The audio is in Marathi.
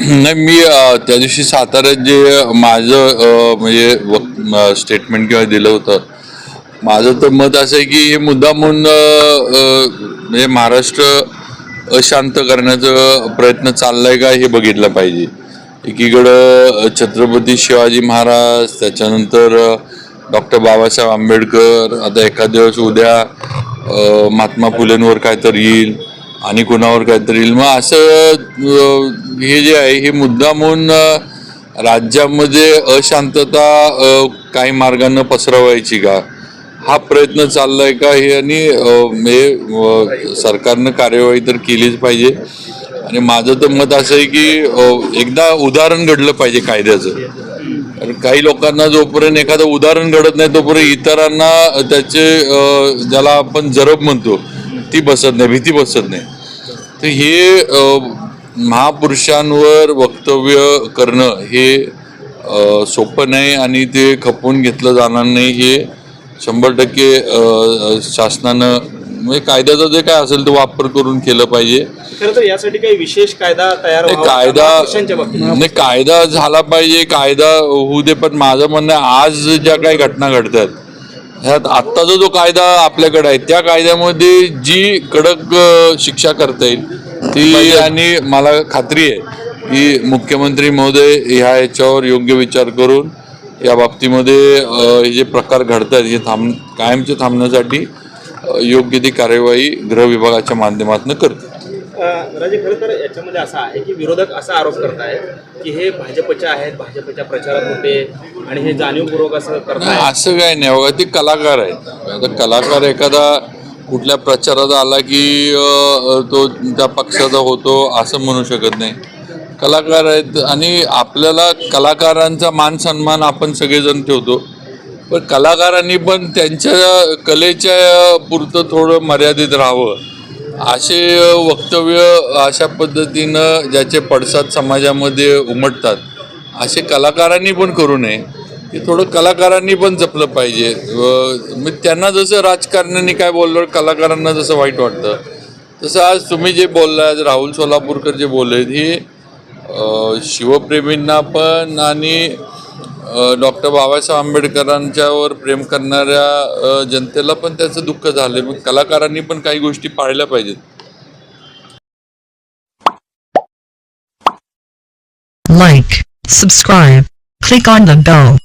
नाही, मी त्या दिवशी साताऱ्यात जे माझं म्हणजे स्टेटमेंट किंवा दिलं होतं, माझं तर मत असं आहे की हे मुद्दामून म्हणजे महाराष्ट्र अशांत करण्याचा प्रयत्न चाललाय का हे बघितलं पाहिजे. एकीकडं छत्रपती शिवाजी महाराज, त्याच्यानंतर डॉक्टर बाबासाहेब आंबेडकर, आता एखाद्या दिवस उद्या महात्मा फुलेंवर काहीतरी येईल आणि कुणावर काहीतरी येईल. मग असं हे जे आहे हे मुद्दामून राज्यामध्ये अशांतता काही मार्गानं पसरवायची का, हा प्रयत्न चाललाय का हे, आणि म्हणजे सरकारनं कार्यवाही तर केलीच पाहिजे. आणि माझं तर मत असं आहे की एकदा उदाहरण घडलं पाहिजे कायद्याचं. कारण काही लोकांना जोपर्यंत एखादं उदाहरण घडत नाही तोपर्यंत इतरांना त्याचे ज्याला आपण जरब म्हणतो ती बसत नाही, भीती बसत नाही. तर हे महापुरुषांवर वक्तव्य करणं हे सोपं नाही आणि ते खपवून घेतलं जाणार नाही. हे 100% शासनानं म्हणजे कायद्याचा जे काय असेल तो वापर करून केलं पाहिजे. खरं तर यासाठी काही विशेष कायदा तयार नाही, कायदा झाला पाहिजे, कायदा होऊ दे. पण माझं म्हणणं आहे, आज ज्या काही घटना घडतात ह्यात आत्ताचा जो कायदा आपल्याकडे आहे त्या कायद्यामध्ये जी कडक शिक्षा करता येईल ती, आणि मला खात्री आहे की मुख्यमंत्री महोदय याच्यावर योग्य विचार करून या बाबतीमध्ये हे जे प्रकार घडतात हे कायमचे थांबण्यासाठी योग्य ती कार्यवाही गृह विभागाच्या माध्यमातून करते. राजे, खरं तर याच्यामध्ये असा आहे की विरोधक असा आरोप करत आहेत की हे भाजपचे आहेत, भाजपच्या प्रचारात होते आणि हे जाणीवपूर्वक असं करतात. असं काय नाही बघा, ते कलाकार आहेत. आता कलाकार एखादा कुठल्या प्रचारात आला की तो त्या पक्षाचा होतो असं म्हणू शकत नाही. कलाकार आहेत आणि आपल्याला कलाकारांचा मान सन्मान आपण सगळेजण ठेवतो, पण कलाकारांनी पण त्यांच्या कलेच्या पुरतं थोडं मर्यादित राहावं. असे वक्तव्य अशा पद्धतीनं ज्याचे पडसाद समाजामध्ये उमटतात असे कलाकारांनी पण करू नये. हे थोडं कलाकारांनी पण जपलं पाहिजे. मग त्यांना जसं राजकारण्यांनी काय बोललं, कलाकारांना जसं वाईट वाटतं तसं आज तुम्ही जे बोलला, आज राहुल सोलापूरकर जे बोलले, हे शिवप्रेमींना पण आणि डॉक्टर बाबासाहेब आंबेडकरांच्यावर प्रेम करणाऱ्या जनतेला पण त्याचं दुःख झालं. मग कलाकारांनी पण काही गोष्टी पाळल्या पाहिजेत. Like, subscribe, click on the bell.